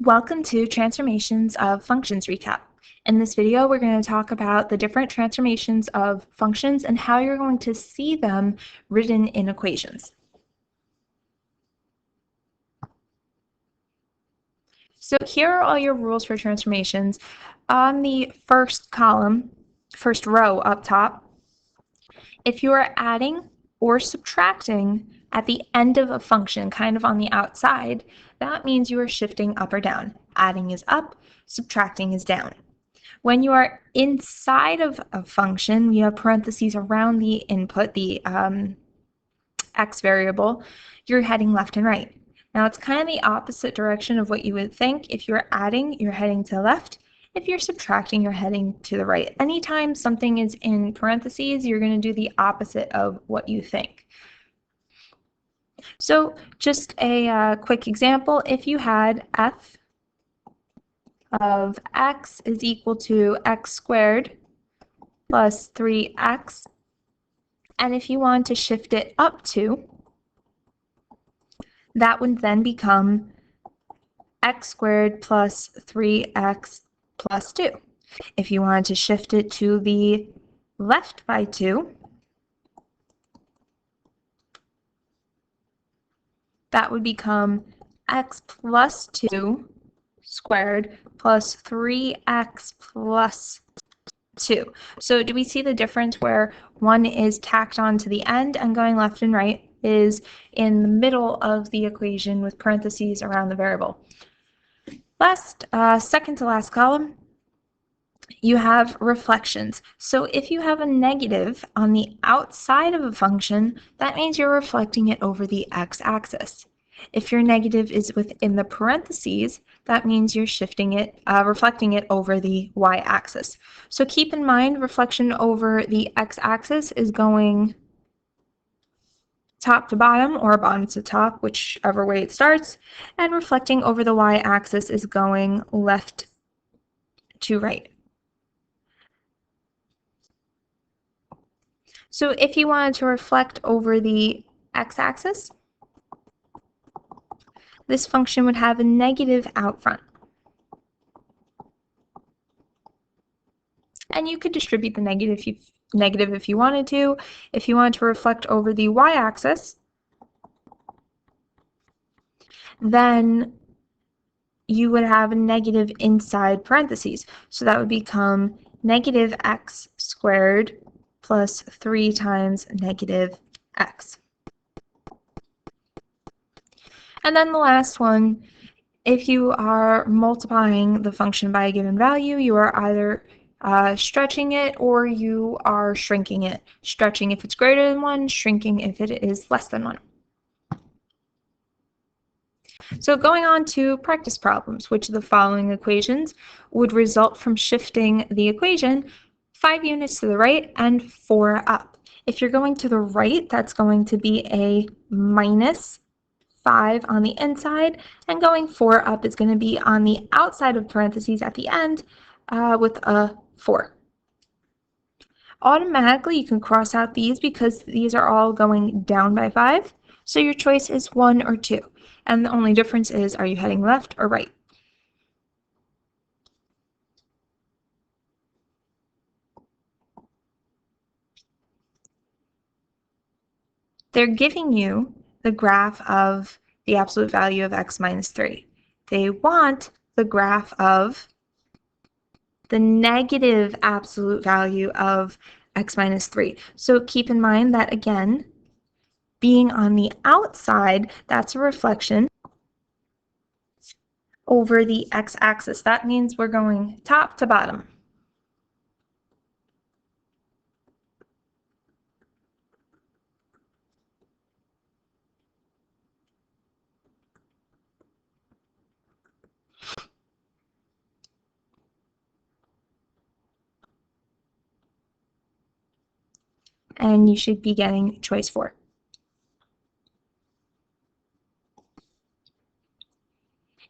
Welcome to Transformations of Functions Recap. In this video, we're going to talk about the different transformations of functions and how you're going to see them written in equations. So here are all your rules for transformations. On the first column, first row up top, if you are adding or subtracting at the end of a function, kind of on the outside, that means you are shifting up or down. Adding is up, subtracting is down. When you are inside of a function, you have parentheses around the input, the x variable, you're heading left and right. Now it's kind of the opposite direction of what you would think. If you're adding, you're heading to the left. If you're subtracting, you're heading to the right. Anytime something is in parentheses, you're going to do the opposite of what you think. So just a quick example, if you had f of x is equal to x squared plus 3x, and if you want to shift it up 2, that would then become x squared plus 3x plus 2. If you wanted to shift it to the left by 2, that would become x plus 2 squared plus 3x plus 2. So do we see the difference where one is tacked on to the end and going left and right is in the middle of the equation with parentheses around the variable? Second to last column, you have reflections. So if you have a negative on the outside of a function, that means you're reflecting it over the x-axis. If your negative is within the parentheses, that means you're shifting it, reflecting it over the y-axis. So keep in mind, reflection over the x-axis is going top to bottom or bottom to top, whichever way it starts, and reflecting over the y-axis is going left to right. So if you wanted to reflect over the x-axis, this function would have a negative out front. And you could distribute the negative if you wanted to. If you wanted to reflect over the y-axis, then you would have a negative inside parentheses. So that would become negative x squared plus 3 times negative x. And then the last one, if you are multiplying the function by a given value, you are either stretching it or you are shrinking it. Stretching if it's greater than 1, shrinking if it is less than 1. So going on to practice problems, which of the following equations would result from shifting the equation 5 units to the right and 4 up. If you're going to the right, that's going to be a minus 5 on the inside, and going 4 up is going to be on the outside of parentheses at the end with a 4. Automatically, you can cross out these because these are all going down by 5, so your choice is 1 or 2, and the only difference is, are you heading left or right? They're giving you the graph of the absolute value of x minus 3. They want the graph of the negative absolute value of x minus 3. So keep in mind that, again, being on the outside, that's a reflection over the x-axis. That means we're going top to bottom. And you should be getting choice 4.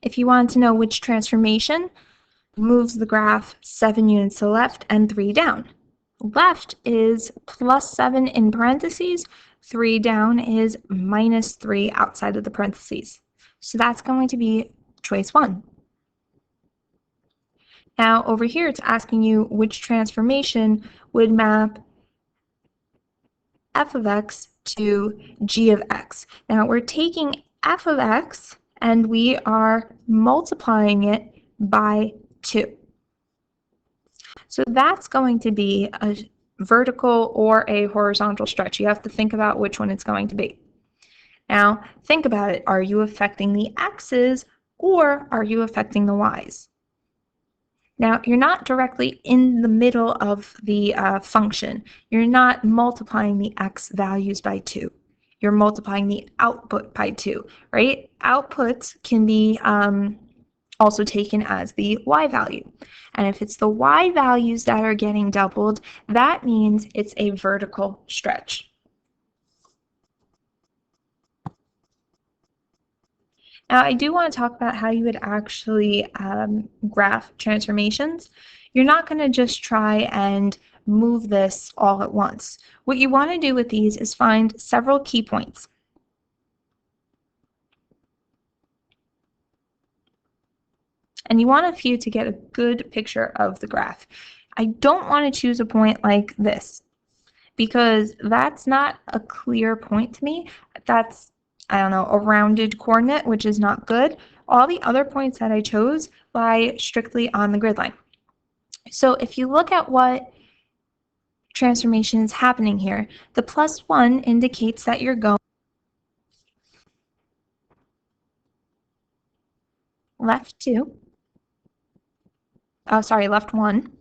If you want to know which transformation moves the graph 7 units to the left and 3 down. Left is plus 7 in parentheses, 3 down is minus 3 outside of the parentheses. So that's going to be choice 1. Now over here it's asking you which transformation would map f of x to g of x. Now we're taking f of x and we are multiplying it by 2. So that's going to be a vertical or a horizontal stretch. You have to think about which one it's going to be. Now think about it. Are you affecting the x's or are you affecting the y's? Now, you're not directly in the middle of the function. You're not multiplying the x values by 2. You're multiplying the output by 2, right? Outputs can be also taken as the y value. And if it's the y values that are getting doubled, that means it's a vertical stretch. Now, I do want to talk about how you would actually graph transformations. You're not going to just try and move this all at once. What you want to do with these is find several key points. And you want a few to get a good picture of the graph. I don't want to choose a point like this because that's not a clear point to me. That's, I don't know, a rounded coordinate, which is not good. All the other points that I chose lie strictly on the grid line. So if you look at what transformation is happening here, the +1 indicates that you're going left 1,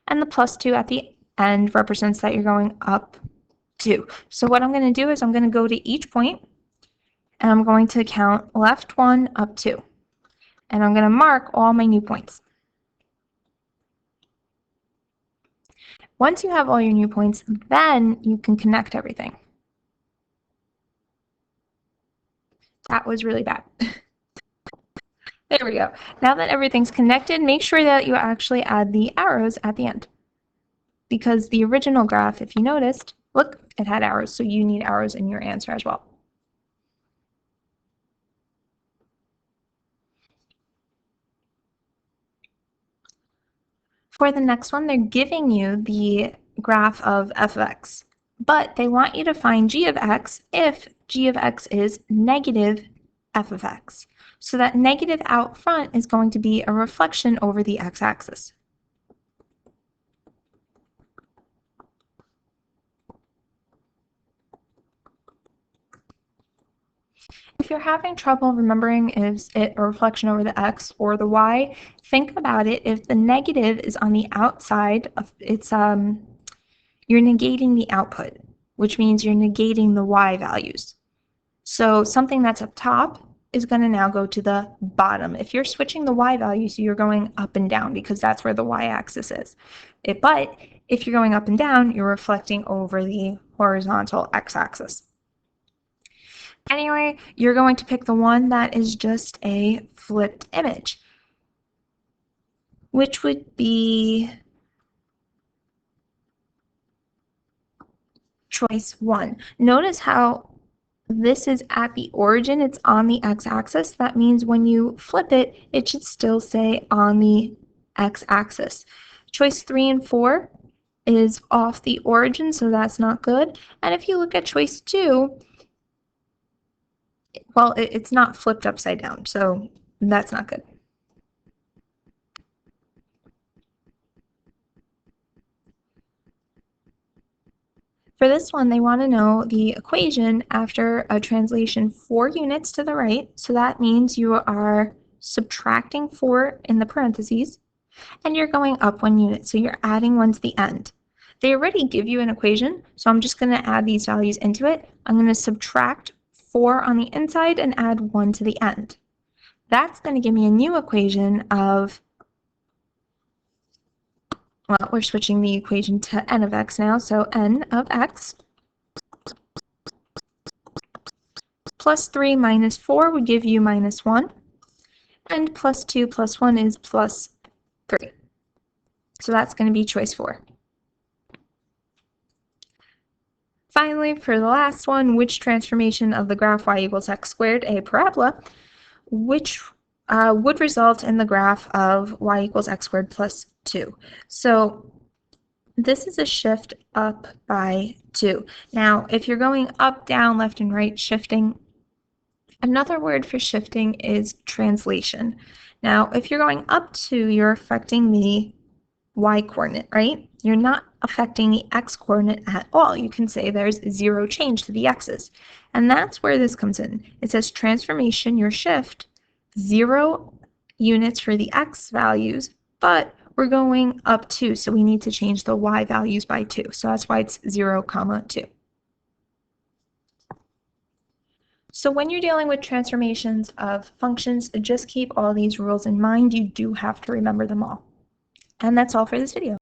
and the +2 at the end represents that you're going up 2. So what I'm going to do is I'm going to go to each point, and I'm going to count left 1 up 2. And I'm going to mark all my new points. Once you have all your new points, then you can connect everything. That was really bad. There we go. Now that everything's connected, make sure that you actually add the arrows at the end. Because the original graph, if you noticed, look, it had arrows, so you need arrows in your answer as well. For the next one, they're giving you the graph of f of x, but they want you to find g of x if g of x is negative f of x. So that negative out front is going to be a reflection over the x-axis. If you're having trouble remembering is it a reflection over the x or the y, think about it. If the negative is on the outside, it's you're negating the output, which means you're negating the y values. So something that's up top is going to now go to the bottom. If you're switching the y values, you're going up and down because that's where the y-axis is. But if you're going up and down, you're reflecting over the horizontal x-axis. Anyway, you're going to pick the one that is just a flipped image, which would be choice 1. Notice how this is at the origin, it's on the x-axis. That means when you flip it, it should still say on the x-axis. Choice 3 and 4 is off the origin, so that's not good. And if you look at choice 2, well, it's not flipped upside down, so that's not good. For this one, they want to know the equation after a translation 4 units to the right, so that means you are subtracting 4 in the parentheses, and you're going up 1 unit, so you're adding 1 to the end. They already give you an equation, so I'm just going to add these values into it. I'm going to subtract 4 on the inside and add 1 to the end. That's going to give me a new equation of, well, we're switching the equation to n of x now, so n of x plus 3 minus 4 would give you minus 1, and plus 2 plus 1 is plus 3. So that's going to be choice 4. Finally, for the last one, which transformation of the graph y equals x squared, a parabola, which would result in the graph of y equals x squared plus 2. So this is a shift up by 2. Now, if you're going up, down, left, and right, shifting, another word for shifting is translation. Now, if you're going up 2, you're affecting the y-coordinate, right? You're not affecting the x-coordinate at all. You can say there's 0 change to the x's. And that's where this comes in. It says transformation, your shift, 0 units for the x values, but we're going up 2, so we need to change the y values by 2. So that's why it's 0, 2. So when you're dealing with transformations of functions, just keep all these rules in mind. You do have to remember them all. And that's all for this video.